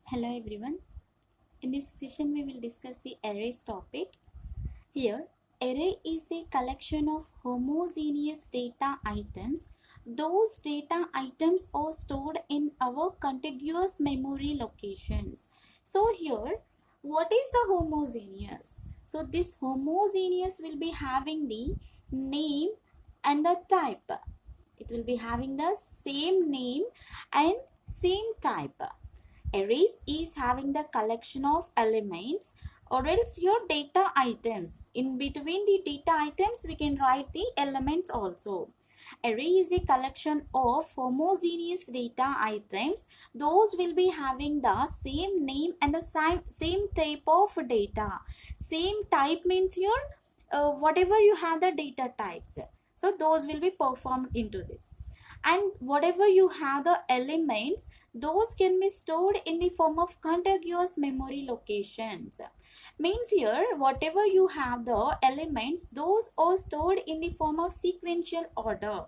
Hello everyone. In this session we will discuss the arrays topic. Here, array is a collection of homogeneous data items. Those data items are stored in our contiguous memory locations. So here, what is the homogeneous? So this homogeneous will be having the name and the type. It will be having the same name and same type. Arrays is having the collection of elements or else your data items. In between the data items, we can write the elements also. Array is a collection of homogeneous data items. Those will be having the same name and the same type of data. Same type means your whatever you have the data types. So those will be performed into this. And whatever you have the elements, those can be stored in the form of contiguous memory locations. Means here whatever you have the elements, those are stored in the form of sequential order.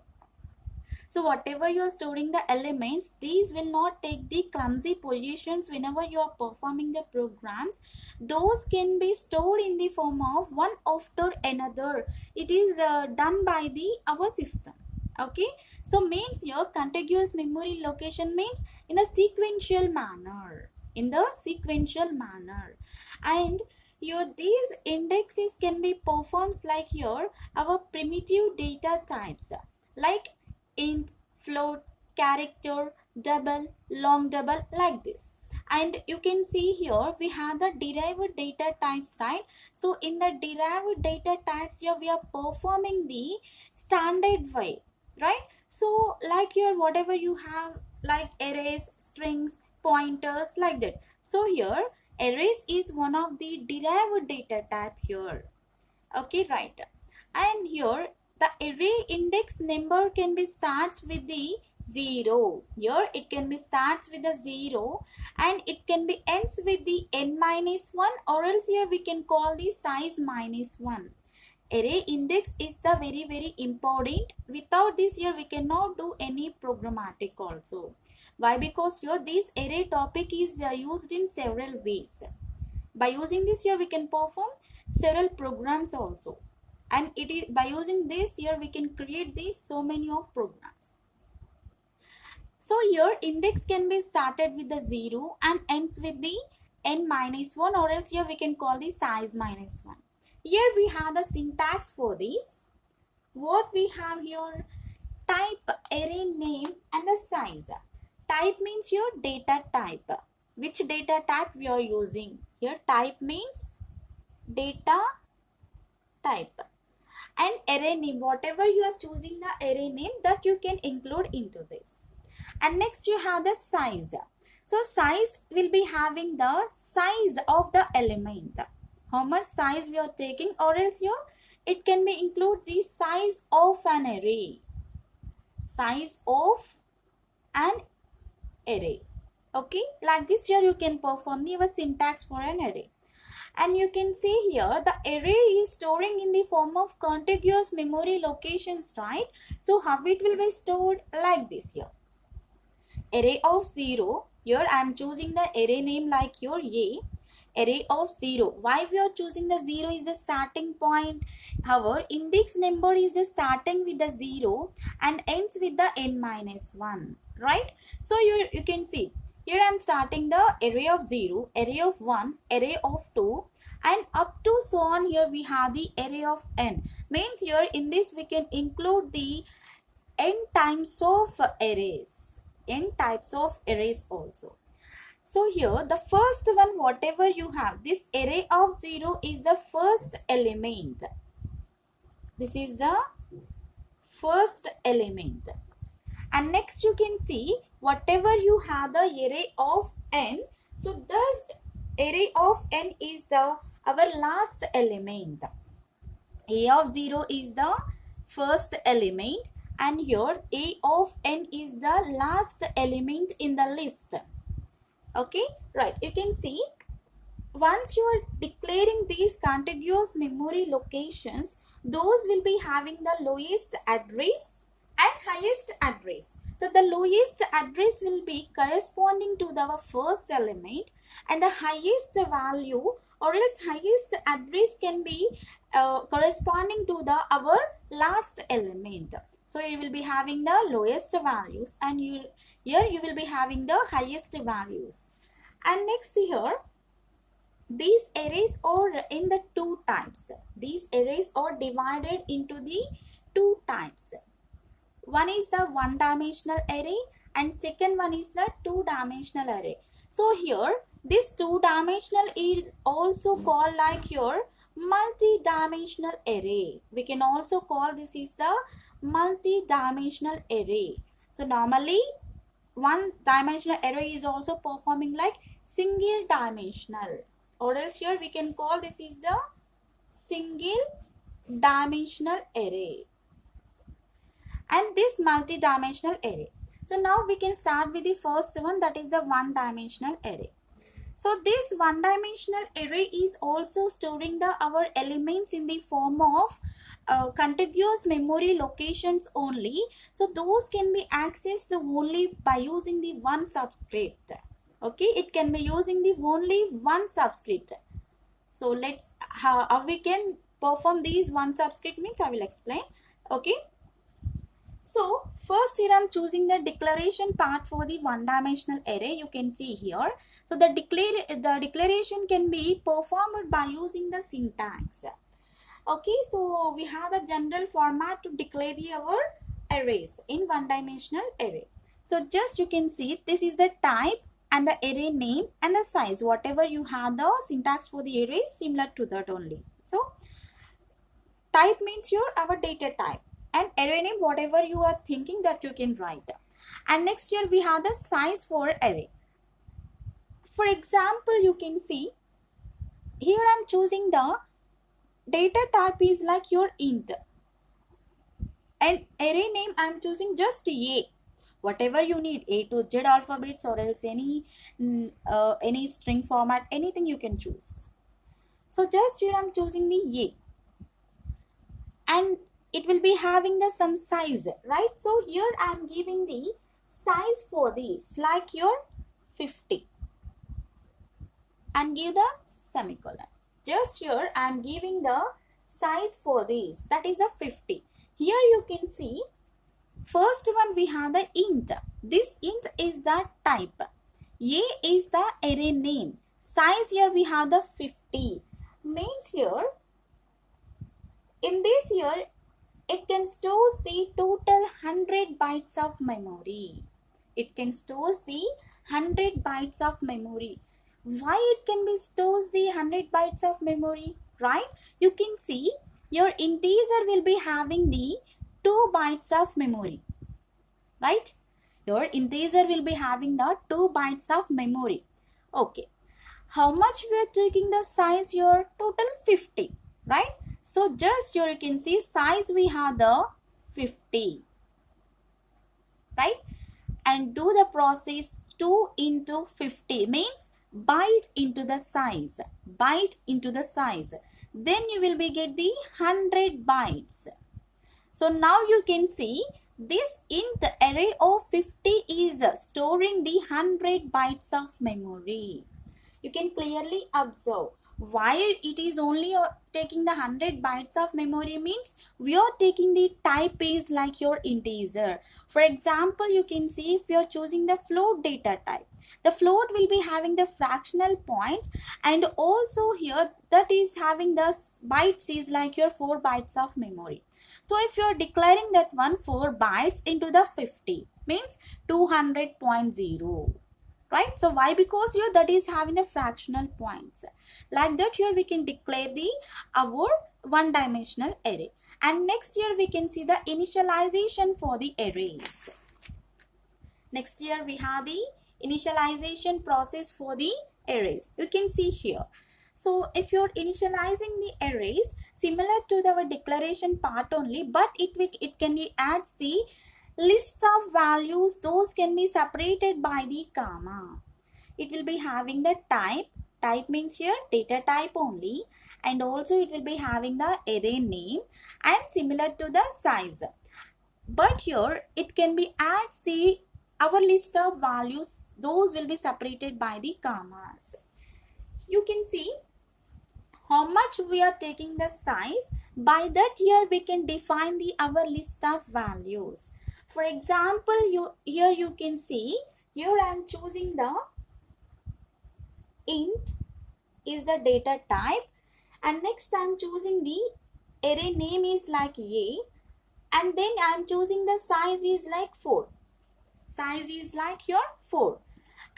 So whatever you are storing the elements, these will not take the clumsy positions whenever you are performing the programs. Those can be stored in the form of one after another. It is done by the our system. Okay, so means your contiguous memory location means in a sequential manner. And your these indexes can be performed like here our primitive data types like int, float, character, double, long double, like this. And you can see here we have the derived data types, right? So in the derived data types here we are performing the standard way, right? So like here whatever you have like arrays, strings, pointers, like that. So here arrays is one of the derived data type here. Okay, right. And here the array index number can be starts with the 0. Here it can be starts with the 0 and it can be ends with the n minus 1, or else here we can call the size minus 1. Array index is the very important. Without this here we cannot do any programmatic also. Why? Because here this array topic is used in several ways. By using this here we can perform several programs also, and it is by using this here we can create these so many of programs. So here index can be started with the 0 and ends with the n minus 1, or else here we can call the size minus 1. Here we have the syntax for this. What we have here, type, array name and the size. Type means your data type. Which data type we are using? Here type means data type. And array name, whatever you are choosing the array name, that you can include into this. And next you have the size. So size will be having the size of the element. How much size we are taking, or else here it can be include the size of an array. Size of an array. Okay, like this here you can perform the syntax for an array. And you can see here the array is storing in the form of contiguous memory locations, right? So how it will be stored? Like this here. Array of 0. Here I am choosing the array name like your A. Array of 0. Why we are choosing the 0 is the starting point. Our index number is the starting with the 0 and ends with the n minus 1. Right? So you can see. Here I am starting the array of 0, array of 1, array of 2, and up to so on. Here we have the array of n. Means here in this we can include the n times of arrays. N types of arrays also. So here the first one, whatever you have, this array of 0 is the first element. This is the first element. And next you can see whatever you have the array of n. So thus array of n is the our last element. A of 0 is the first element, and here A of n is the last element in the list. Okay, right. You can see once you are declaring these contiguous memory locations, those will be having the lowest address and highest address. So the lowest address will be corresponding to the first element, and the highest value or else highest address can be corresponding to the our last element. So you will be having the lowest values, and here you will be having the highest values. And next here, these arrays are in the two types. These arrays are divided into the two types. One is the one-dimensional array and second one is the two-dimensional array. So here this two-dimensional is also called like your multi-dimensional array. We can also call this is the multi-dimensional array. So normally one-dimensional array is also performing like single dimensional, or else here we can call this is the single dimensional array and this multi-dimensional array. So now we can start with the first one, that is the one-dimensional array. So this one-dimensional array is also storing our elements in the form of contiguous memory locations only. So those can be accessed only by using the one subscript. Okay, it can be using the only one subscript. So let's how we can perform these one subscript means I will explain. Okay. So first here I am choosing the declaration part for the one-dimensional array. You can see here. So the declaration can be performed by using the syntax. Okay, so we have a general format to declare our arrays in one-dimensional array. So just you can see this is the type and the array name and the size. Whatever you have, the syntax for the array is similar to that only. So type means here our data type, and array name whatever you are thinking that you can write. And next here we have the size for array. For example, you can see here I am choosing the data type is like your int, and array name I am choosing just A. Whatever you need, A to Z alphabets or else any string format, anything you can choose. So just here I am choosing the A, and it will be having the some size, right? So here I am giving the size for this like your 50 and give the semicolon. Just here I am giving the size for this, that is a 50. Here you can see first one we have the int. This int is the type. A is the array name. Size here we have the 50. Means here in this here it can store the total 100 bytes of memory. It can store the 100 bytes of memory. Why it can be stores the 100 bytes of memory, right? You can see your integer will be having the 2 bytes of memory, right? Your integer will be having the 2 bytes of memory. Okay. How much we are taking the size here? Total 50, right? So just here you can see size we have the 50, right? And do the process 2 into 50 means byte into the size, byte into the size. Then you will be get the 100 bytes. So now you can see this int array of 50 is storing the 100 bytes of memory. You can clearly observe why it is only taking the 100 bytes of memory means we are taking the type is like your integer. For example, you can see if you are choosing the float data type, the float will be having the fractional points, and also here that is having the bytes is like your 4 bytes of memory. So if you are declaring that one 4 bytes into the 50 means 200.0. Right? So why? Because here that is having the fractional points. Like that here we can declare the our one-dimensional array. And next here we can see the initialization for the arrays. Next here we have the initialization process for the arrays. You can see here. So if you're initializing the arrays similar to our declaration part only, but it can be adds the list of values, those can be separated by the comma. It will be having the type means here data type only, and also it will be having the array name and similar to the size. but here it can be adds the our list of values, those will be separated by the commas. You can see how much we are taking the size. By that here we can define the our list of values. For example, here you can see, here I am choosing the int is the data type, and next I am choosing the array name is like a, and then I am choosing the size is like 4. Size is like here 4.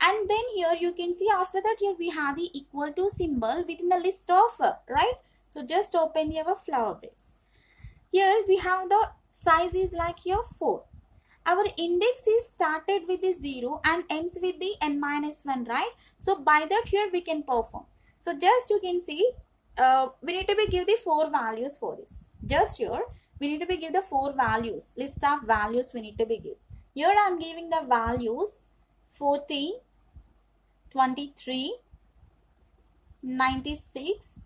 And then here you can see after that here we have the equal to symbol within the list of, right? So just open your flower base. Here we have the size is like here 4. Our index is started with the 0 and ends with the n minus 1, right? So by that here we can perform. So just you can see, we need to be give the 4 values for this. Just here we need to be give the 4 values, list of values we need to be give. Here I am giving the values 14, 23, 96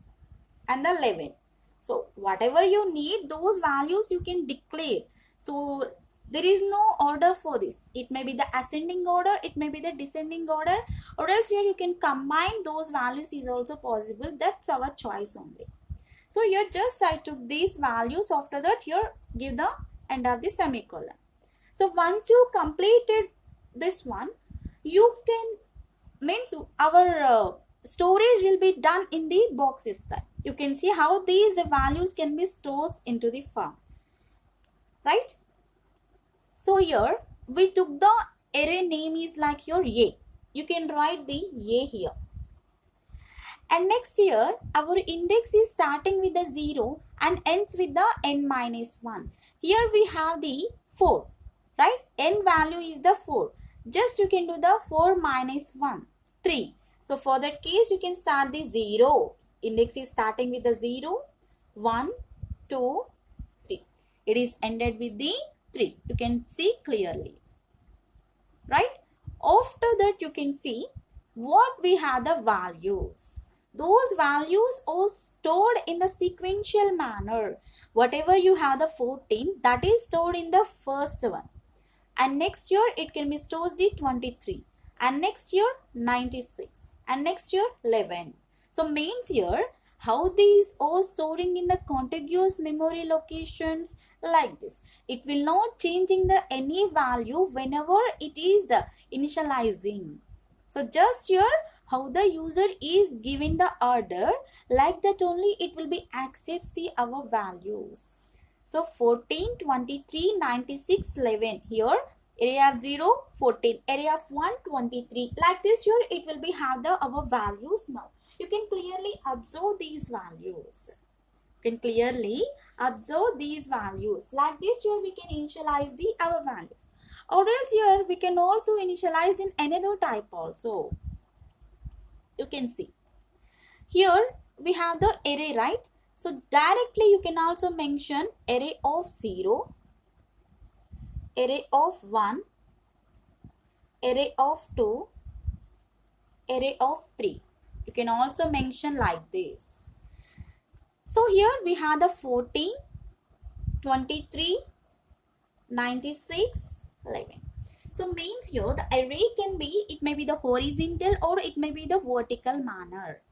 and 11. So whatever you need, those values you can declare. So there is no order for this. It may be the ascending order, it may be the descending order, or else here you can combine those values is also possible. That's our choice only. So here just I took these values, after that here give the end of the semicolon. So once you completed this one, you can means our storage will be done in the box style. You can see how these values can be stored into the form, right? So here we took the array name is like your a. You can write the a here. And next here our index is starting with the 0 and ends with the n minus 1. Here we have the 4, right? N value is the 4. Just you can do the 4 minus 1, 3. So for that case you can start the 0. Index is starting with the 0, 1, 2, 3. It is ended with the 3. You can see clearly, right? After that you can see what we have the values. Those values are stored in the sequential manner. Whatever you have the 14, that is stored in the first one. And next year it can be stored the 23. And next year 96. And next year 11. So means here how these are storing in the contiguous memory locations like this. It will not changing the any value whenever it is initializing. So just here how the user is given the order, like that only it will be accepts the our values. So 14, 23, 96, 11. Here area of 0, 14. Area of 1, 23. Like this here it will be have the our values now. You can clearly observe these values. You can clearly observe these values. Like this here we can initialize the our values. Or else here we can also initialize in another type also. You can see. Here we have the array, right? So directly you can also mention array of 0, array of 1, array of 2, array of 3. You can also mention like this. So here we have the 14, 23, 96, 11. So means here the array can be, it may be the horizontal or it may be the vertical manner,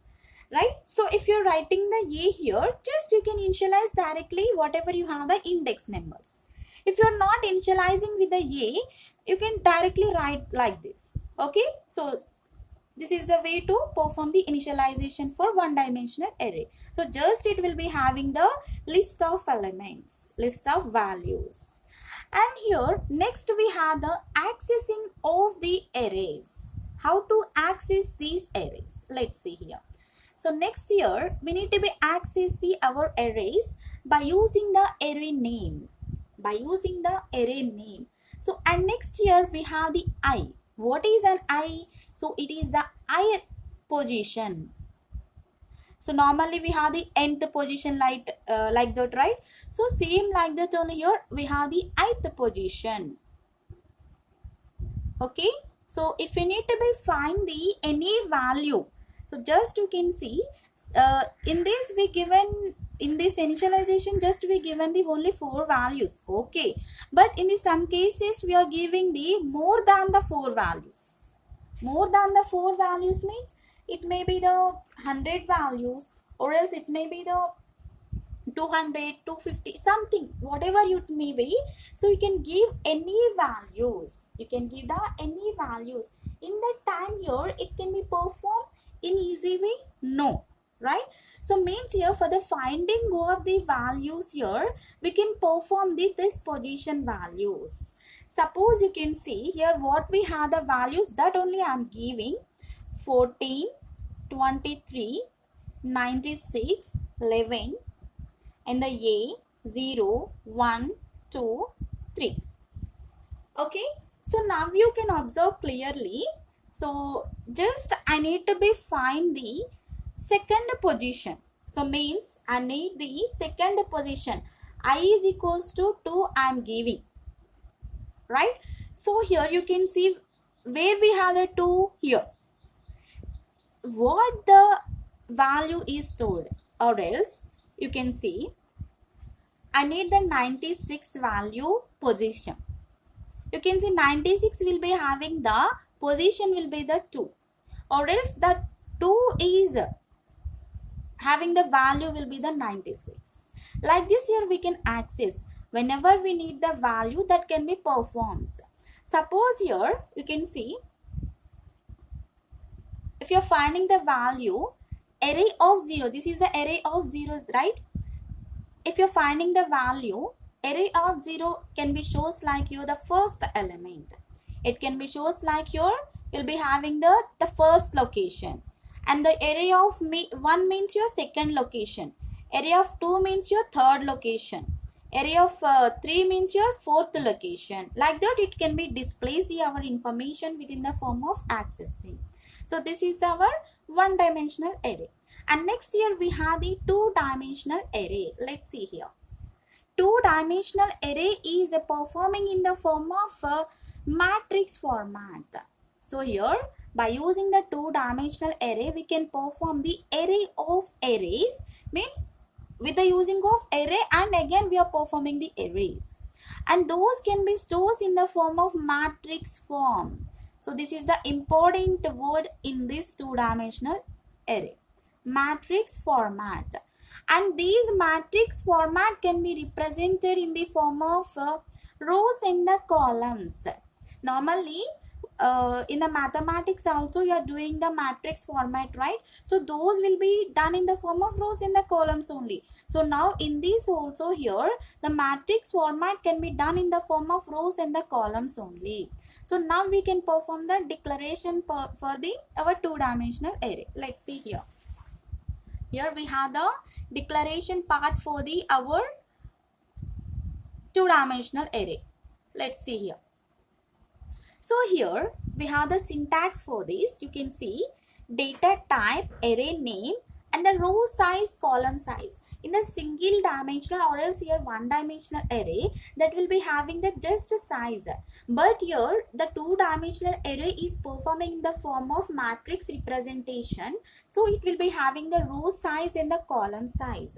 right? So if you're writing the a here, just you can initialize directly whatever you have the index numbers. If you're not initializing with the a, you can directly write like this. Okay, so this is the way to perform the initialization for one-dimensional array. So just it will be having the list of elements, list of values. And here next we have the accessing of the arrays. How to access these arrays? Let's see here. So next here we need to be access the our arrays by using the array name. By using the array name. So and next here we have the I. What is an I? So it is the ith position. So normally we have the nth position like that, right? So same like that only here we have the ith position. Okay. So if we need to be find any value, so just you can see in this we given in this initialization just we given the only 4 values, okay, but in the some cases we are giving the more than the 4 values. More than the 4 values means it may be the 100 values, or else it may be the 200, 250, something, whatever it may be. So you can give any values, you can give the any values. In that time here it can be performed in easy way? No, right? So means here for the finding of the values here, we can perform this position values. Suppose you can see here what we have the values that only I am giving: 14, 23, 96, 11, and the A 0, 1, 2, 3. Okay, so now you can observe clearly. So just I need to be find the second position. So means I need the second position. I is equals to 2 I am giving, right? So here you can see where we have the 2 here. What the value is stored, or else you can see I need the 96 value position. You can see 96 will be having the position will be the 2, or else the 2 is having the value will be the 96. Like this here we can access whenever we need the value that can be performed. Suppose here you can see if you are finding the value array of 0, this is the array of zeros, right? If you're finding the value, array of 0 can be shows like you the first element. It can be shows like you'll be having the first location. And the array of 1 means your second location. Array of 2 means your third location. Array of 3 means your fourth location. Like that it can be displays our information within the form of accessing. So this is our one-dimensional array. And next here we have the two-dimensional array. Let's see here. Two-dimensional array is performing in the form of a matrix format. So here by using the two-dimensional array we can perform the array of arrays, means with the using of array, and again we are performing the arrays, and those can be stored in the form of matrix form. So this is the important word in this two-dimensional array, matrix format. And these matrix format can be represented in the form of rows and the columns. Normally in the mathematics also you are doing the matrix format, right? So those will be done in the form of rows and the columns only. So now in this also here the matrix format can be done in the form of rows and the columns only. So now we can perform the declaration for the our two-dimensional array. Let's see here. Here we have the declaration part for the our two-dimensional array. Let's see here. So here we have the syntax for this. You can see data type, array name, and the row size, column size. In the single dimensional or else here one dimensional array, that will be having the just size. But here the two dimensional array is performing in the form of matrix representation. So it will be having the row size and the column size.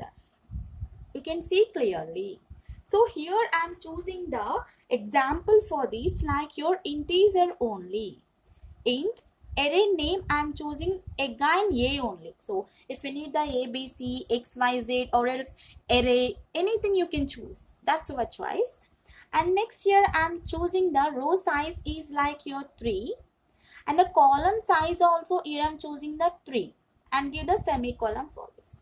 You can see clearly. So here I am choosing the example for this like your integer only. Int array name I am choosing again A only. So if you need the A, B, C, X, Y, Z, or else array, anything you can choose. That's your choice. And next here I am choosing the row size is like your 3. And the column size also here I am choosing the 3. And give the semicolon for this.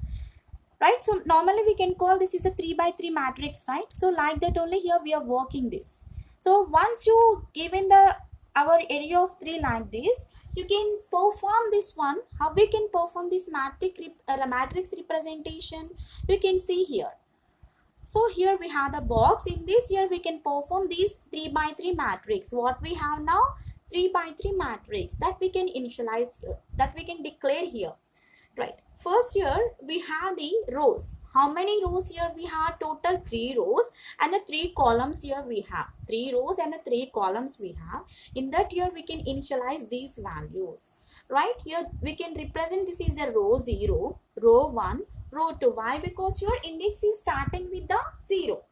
Right, so normally we can call this is the 3 by 3 matrix, right? So like that only here we are working this. So once you given the our area of 3 like this, you can perform this one. How we can perform this matrix representation? You can see here. So here we have the box. In this here we can perform this 3 by 3 matrix. What we have now? 3 by 3 matrix that we can initialize here, that we can declare here, right? First here we have the rows. How many rows here we have? Total 3 rows, and the 3 columns here we have. 3 rows and the 3 columns we have. In that here we can initialize these values. Right here we can represent this is a row 0, row 1, row 2. Why? Because your index is starting with the 0.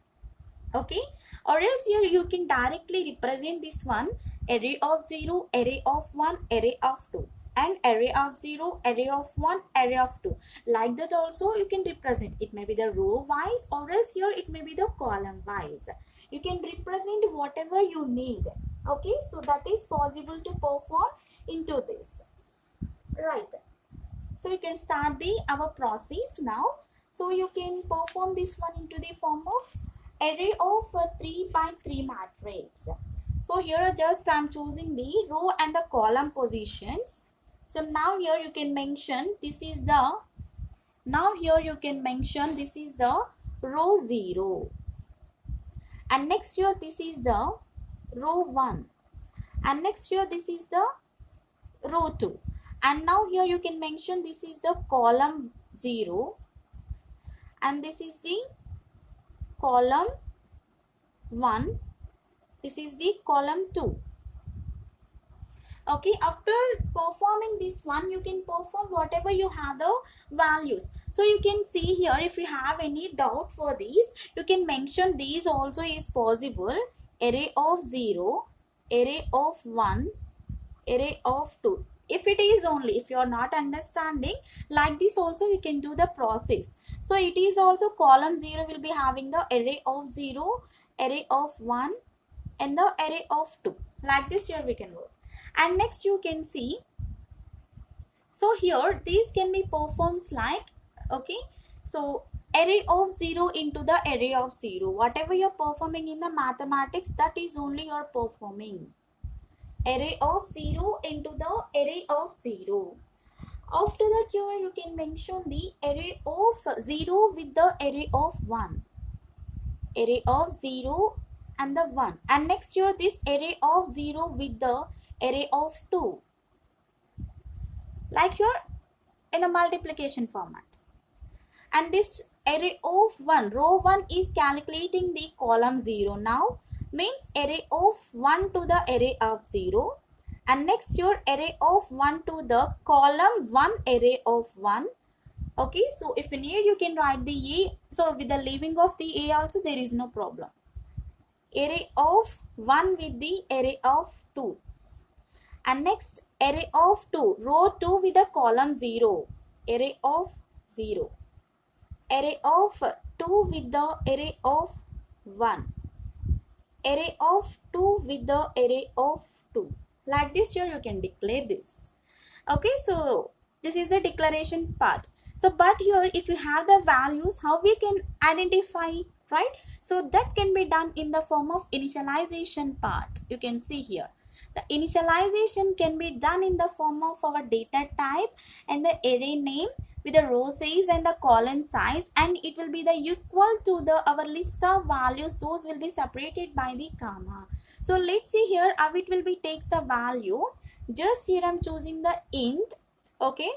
Okay, or else here you can directly represent this one: array of 0, array of 1, array of 2, and array of 0, array of 1, array of 2. Like that also you can represent. It may be the row wise, or else here it may be the column wise. You can represent whatever you need. Okay, so that is possible to perform into this, right? So you can start our process now. So you can perform this one into the form of array of 3 by 3 matrix. So here just I am choosing the row and the column positions. So now here you can mention this is the row 0, and next here this is the row 1, and next here this is the row 2, and now here you can mention this is the column 0, and this is the column 1, this is the column 2. Okay, after performing this one, you can perform whatever you have the values. So you can see here, if you have any doubt for these, you can mention these also is possible: array of 0, array of 1, array of 2. If it is only, if you are not understanding, like this also you can do the process. So it is also column 0 will be having the array of 0, array of 1, and the array of 2. Like this here we can work. And next you can see, so here these can be performed like, okay, so array of 0 into the array of 0. Whatever you're performing in the mathematics, that is only you're performing. Array of 0 into the array of 0. After that here you can mention the array of 0 with the array of 1. Array of 0 and the 1. And next here this array of 0 with the array of 2. Like here in a multiplication format. And this array of 1, row 1 is calculating the column 0 now. Means array of 1 to the array of 0, and next your array of 1 to the column 1 array of 1. Okay, so if you need you can write the A. So with the leaving of the A also there is no problem. Array of 1 with the array of 2, and next array of 2, row 2 with the column 0, array of 0, array of 2 with the array of 1, array of 2 with the array of 2. Like this here you can declare this. Okay, so this is the declaration part. So but here if you have the values, how we can identify, right? So that can be done in the form of initialization part. You can see here the initialization can be done in the form of our data type and the array name with the row size and the column size, and it will be the equal to the our list of values. Those will be separated by the comma. So let's see here how it will be takes the value. Just here I'm choosing the int, okay,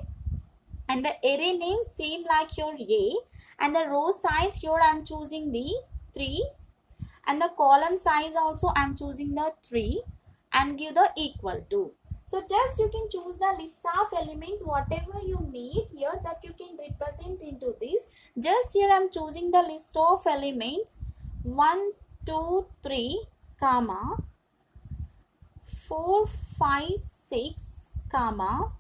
and the array name same like your A, and the row size here I'm choosing the 3, and the column size also I'm choosing the 3, and give the equal to. So just you can choose the list of elements whatever you need here that you can represent into this. Just here I'm choosing the list of elements 1, 2, 3, comma 4, 5, 6, comma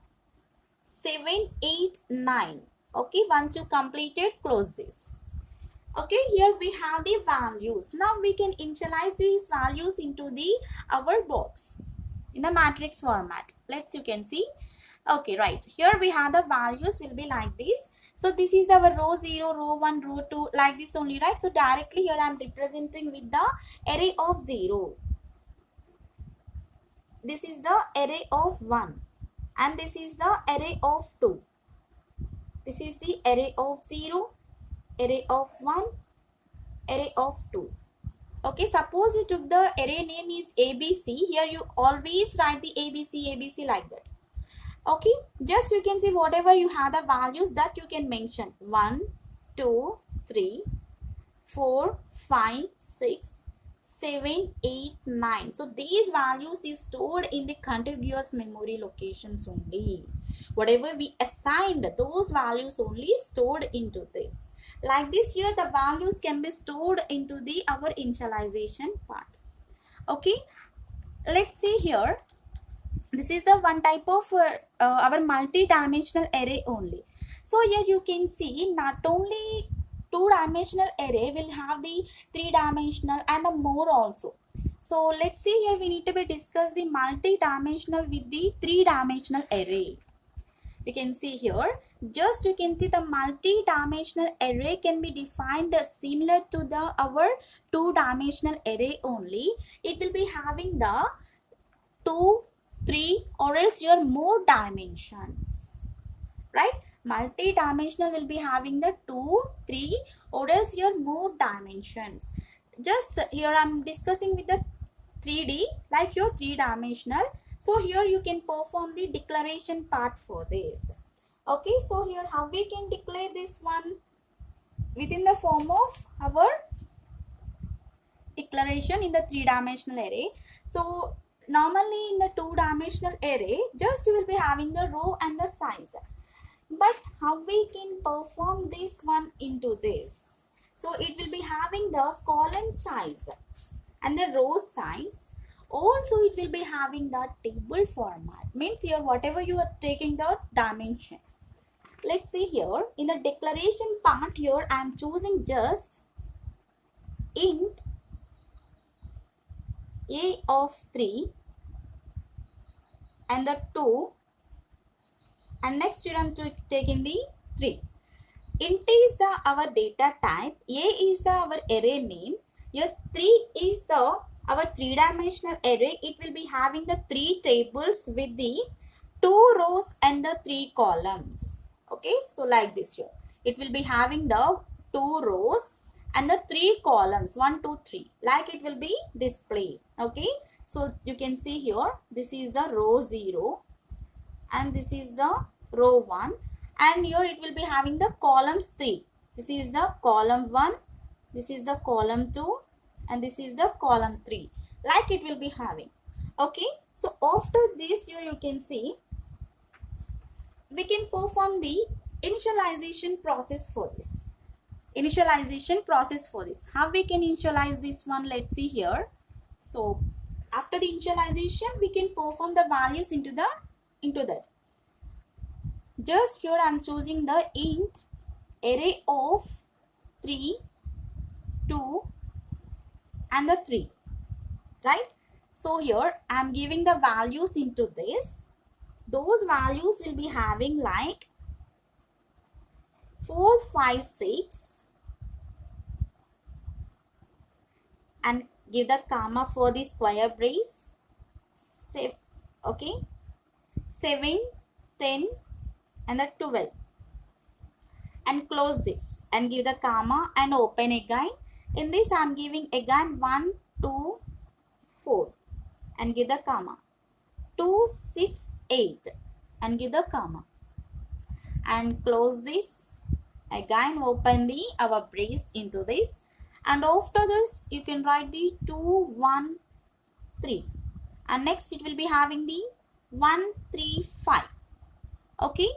7, 8, 9. Okay, once you completed, close this. Okay, here we have the values. Now we can initialize these values into our box in the matrix format. You can see. Okay, right. Here we have the values will be like this. So this is our row 0, row 1, row 2, like this only, right? So directly here I am representing with the array of 0. This is the array of 1. And this is the array of 2. This is the array of 0, array of 1, array of 2. Okay, suppose you took the array name is ABC. Here you always write the ABC like that. Okay, just you can see whatever you have the values that you can mention. 1, 2, 3, 4, 5, 6, 7, 8, 9. So these values is stored in the contiguous memory locations only. Whatever we assigned, those values only stored into this. Like this here, the values can be stored into the our initialization part. Okay, let's see here. This is the one type of our multi-dimensional array only. So here you can see not only two-dimensional array will have the three-dimensional and the more also. So let's see here, we need to be discuss the multi-dimensional with the three-dimensional array. You can see here, just you can see the multi-dimensional array can be defined similar to the our two-dimensional array only. It will be having the 2, 3 or else your more dimensions, right? Multi-dimensional will be having the 2, 3 or else your more dimensions. Just here I'm discussing with the 3D like your three-dimensional. So here you can perform the declaration part for this. Okay, so here how we can declare this one within the form of our declaration in the three-dimensional array. So normally in the two-dimensional array, just you will be having the row and the size. But how we can perform this one into this? So it will be having the column size and the row size. Also it will be having the table format. Means here whatever you are taking the dimension. Let's see here in the declaration part here I am choosing just int a of 3 and the 2 and next here I am taking the 3. Int is the our data type, a is the our array name, here 3 is the our three-dimensional array. It will be having the 3 tables with the 2 rows and the 3 columns. Okay, so like this here it will be having the 2 rows and the 3 columns 1 2 3 like it will be displayed. Okay, so you can see here this is the row 0 and this is the row 1 and here it will be having the columns 3. This is the column 1, this is the column 2 and this is the column 3 like it will be having. Okay, so after this here you can see we can perform the initialization process for this. How we can initialize this one? Let's see here. So after the initialization we can perform the values into that. Just here I am choosing the int array of 3, 2 and the 3, right? So here I am giving the values into this. Those values will be having like 4, 5, 6 and give the comma for the square brace. Okay, 7, 10 and the 12 and close this and give the comma and open again. In this I am giving again 1, 2, 4 and give the comma, 2, 6, 8 and give the comma and close this again, open the our brace into this and after this you can write the 2, 1, 3 and next it will be having the 1, 3, 5. Okay,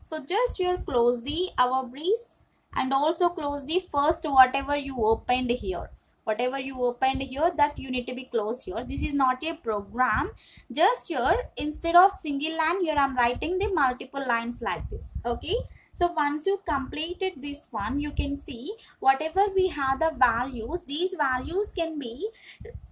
so just here close the our brace and also close the first whatever you opened here. Whatever you opened here that you need to be closed here. This is not a program. Just here instead of single line here I am writing the multiple lines like this. Okay, so once you completed this one you can see whatever we have the values, these values can be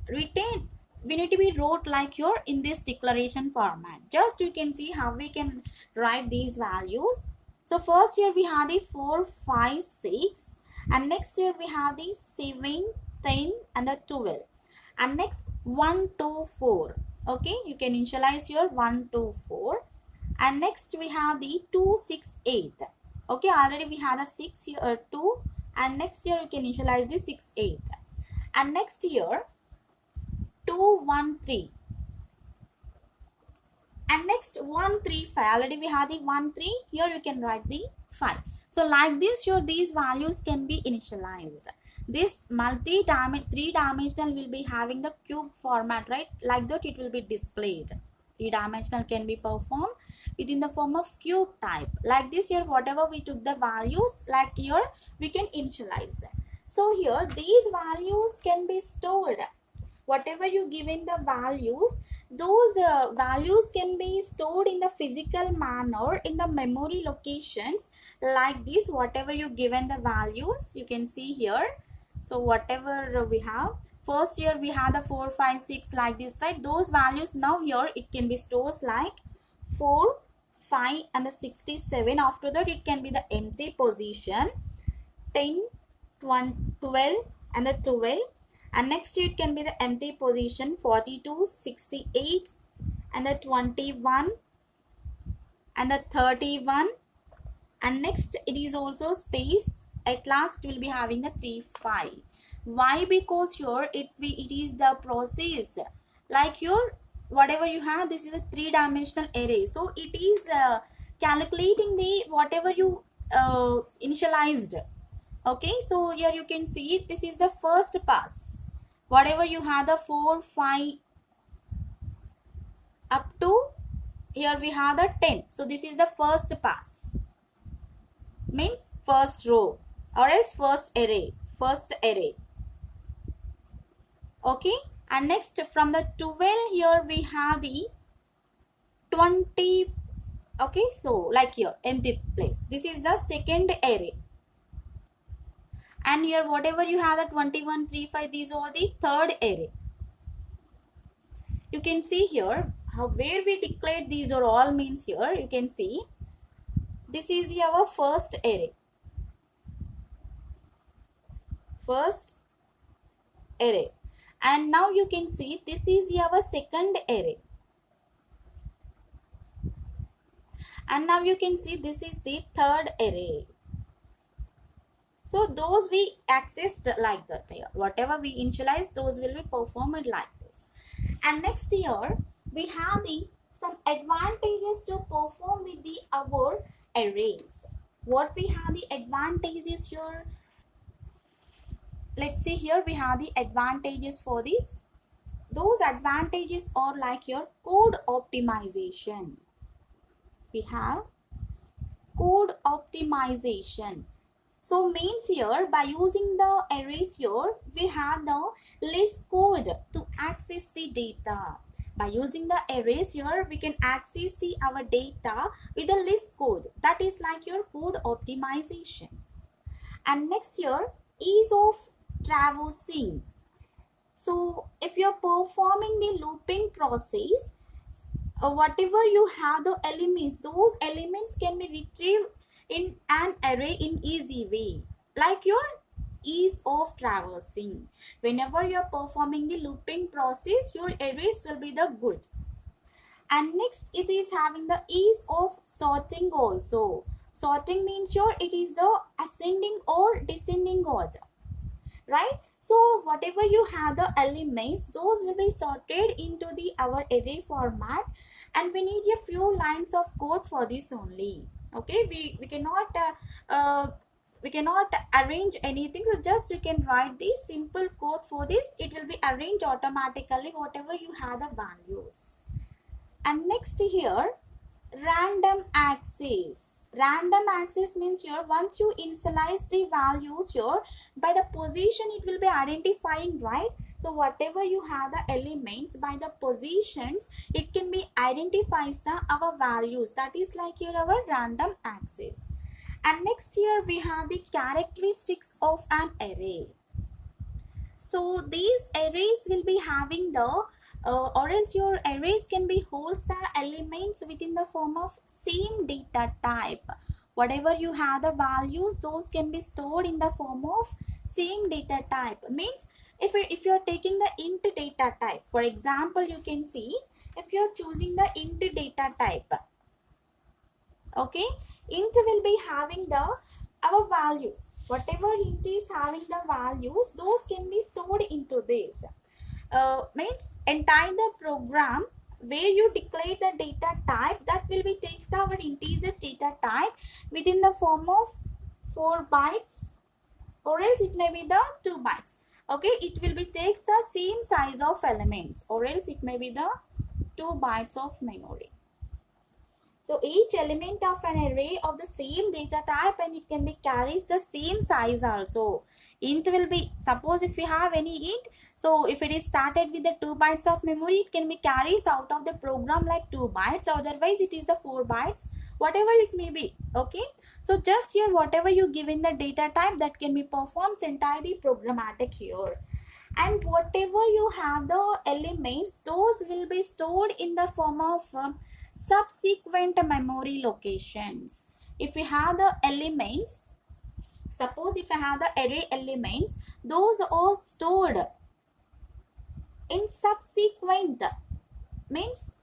written, we need to be wrote like here in this declaration format. Just you can see how we can write these values. So first here we have the 4, 5, 6 and next here we have the 7, 10 and the 12 and next 1, 2, 4. Okay, you can initialize here 1, 2, 4 and next we have the 2, 6, 8. Okay, already we have a 6 here 2 and next here you can initialize the 6, 8 and next here 2, 1, 3 and next 1, 3, 5. Already we have the 1, 3. Here you can write the 5. So like this here these values can be initialized. This three-dimensional will be having the cube format, right? Like that it will be displayed. Three-dimensional can be performed within the form of cube type. Like this here, whatever we took the values, like here we can initialize. So here these values can be stored. Whatever you given the values, those values can be stored in the physical manner in the memory locations like this. Whatever you given the values, you can see here. So whatever we have, first here we have the 4 5 6 like this, right? Those values now here it can be stored like 4 5 and the 67. After that it can be the empty position 10 12 and the 12, and next it can be the empty position 42 68 and the 21 and the 31, and next it is also space. At last it will be having the 3 5. Why? Because here it is the process. Like here whatever you have, this is a three-dimensional array, so it is calculating the whatever you initialized. Okay, so here you can see this is the first pass. Whatever you have the 4 5 up to here we have the 10, so this is the first pass, means first row or else first array. Okay, and next from the 12 here we have the 20. Okay, so like here empty place, this is the second array, and here whatever you have the 21 3 5, these are the third array. You can see here how where we declared these are all means. Here you can see this is our first array, and now you can see this is our second array, and now you can see this is the third array. So those we accessed like that here. Whatever we initialize, those will be performed like this. And next here we have the some advantages to perform with the our arrays. What we have the advantages here? Let's see here we have the advantages for this. Those advantages are like your code optimization. We have code optimization. So means here by using the arrays here we have the less code to access the data. By using the arrays here we can access the our data with a less code. That is like your code optimization. And next here, ease of traversing. So if you're performing the looping process, whatever you have the elements, those elements can be retrieved in an array in easy way, like your ease of traversing. Whenever you're performing the looping process, your arrays will be the good. And next it is having the ease of sorting also. Sorting means here it is the ascending or descending order, right? So whatever you have the elements, those will be sorted into the our array format, and we need a few lines of code for this only. Okay, we cannot arrange anything, so just you can write the simple code for this. It will be arranged automatically whatever you have the values. And next here, random access. Random access means here once you initialize the values here, by the position it will be identifying, right? So whatever you have the elements, by the positions it can be identifies the our values. That is like here our random access. And next here we have the characteristics of an array. So these arrays will be having the or else your arrays can be holds the elements within the form of same data type. Whatever you have the values, those can be stored in the form of same data type. Means if you're taking the int data type, for example, you can see if you're choosing the int data type, okay, int will be having the our values. Whatever int is having the values, those can be stored into this. Means entire the program where you declare the data type, that will be takes our integer data type within the form of 4 bytes, or else it may be the 2 bytes. Okay, it will be takes the same size of elements, or else it may be the 2 bytes of memory. So each element of an array of the same data type, and it can be carries the same size also. Int will be, suppose if you have any int, so if it is started with the 2 bytes of memory, it can be carries out of the program like 2 bytes, otherwise it is the 4 bytes, whatever it may be. Okay, so just here whatever you give in the data type, that can be performed entirely programmatic here. And whatever you have the elements, those will be stored in the form of subsequent memory locations. If you have the elements, suppose if I have the array elements, those are stored in subsequent, means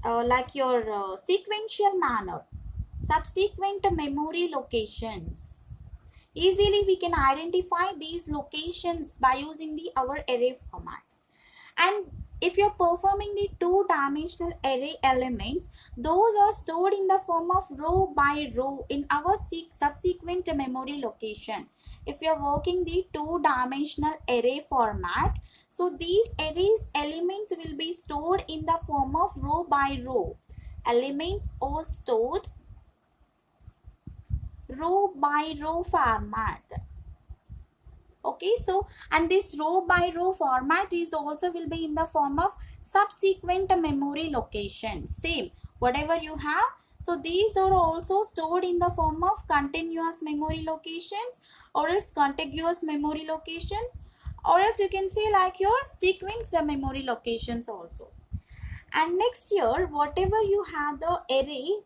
like your sequential manner, subsequent memory locations. Easily we can identify these locations by using the our array format. And if you're performing the two-dimensional array elements, those are stored in the form of row by row in our subsequent memory location. If you're working the two-dimensional array format, so these arrays elements will be stored in the form of row by row. Elements are stored row by row format. Okay, so and this row by row format is also will be in the form of subsequent memory locations. Same whatever you have, so these are also stored in the form of continuous memory locations or else contiguous memory locations, or else you can say like your sequence memory locations also. And next here whatever you have the array,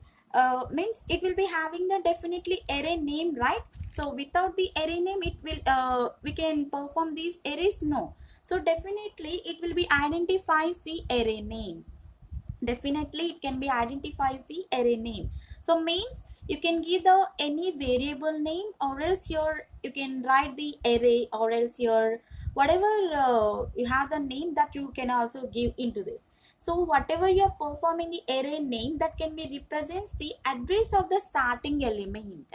means it will be having the definitely array name, right? So without the array name, it will we can perform these arrays? No. So definitely it will be identifies the array name. Definitely it can be identifies the array name. So means you can give the any variable name, or else you can write the array, or else your whatever you have the name that you can also give into this. So whatever you are performing the array name, that can be represents the address of the starting element.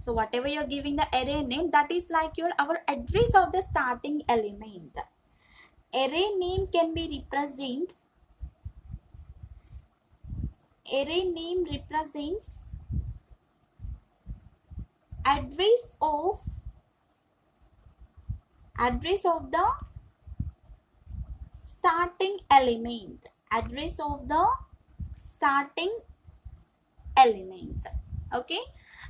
So whatever you are giving the array name, that is like your our address of the starting element. Array name can be array name represents address of the starting element, address of the starting element. Okay,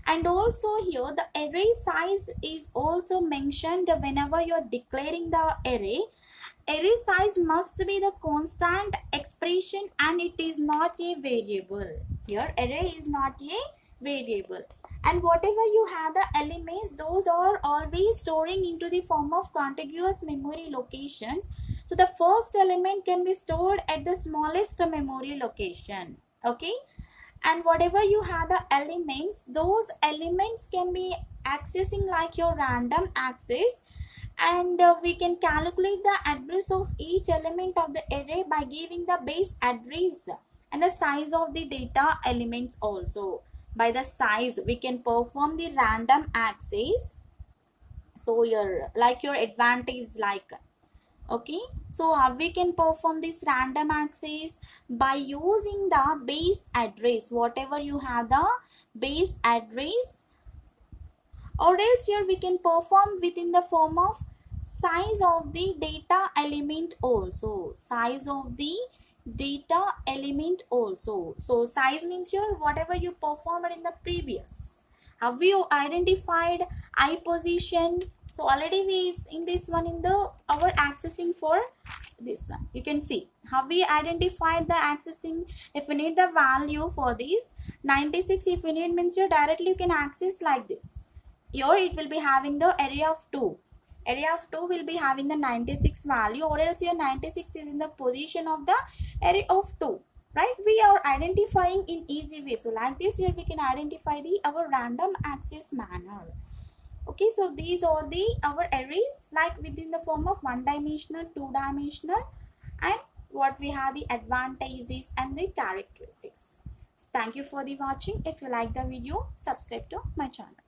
and also here the array size is also mentioned whenever you are declaring the array. Array size must be the constant expression and it is not a variable. Here array is not a variable. And whatever you have the elements, those are always storing into the form of contiguous memory locations. So the first element can be stored at the smallest memory location. Okay, and whatever you have the elements, those elements can be accessing like your random access, and we can calculate the address of each element of the array by giving the base address and the size of the data elements also. By the size we can perform the random access. So your like your advantage like, okay, so how we can perform this random access? By using the base address, whatever you have the base address, or else here we can perform within the form of size of the data element also, size of the data element also. So size means your whatever you performed in the previous. Have you identified I position? So already we is in this one in the our accessing for this one. You can see how we identified the accessing. If we need the value for this 96, if we need means you directly you can access like this. Here it will be having the area of 2. Area of 2 will be having the 96 value, or else your 96 is in the position of the array of 2. Right? We are identifying in easy way. So like this here we can identify the our random access manner. Okay, so these are the our arrays like within the form of one dimensional, two dimensional, and what we have the advantages and the characteristics. Thank you for the watching. If you like the video, subscribe to my channel.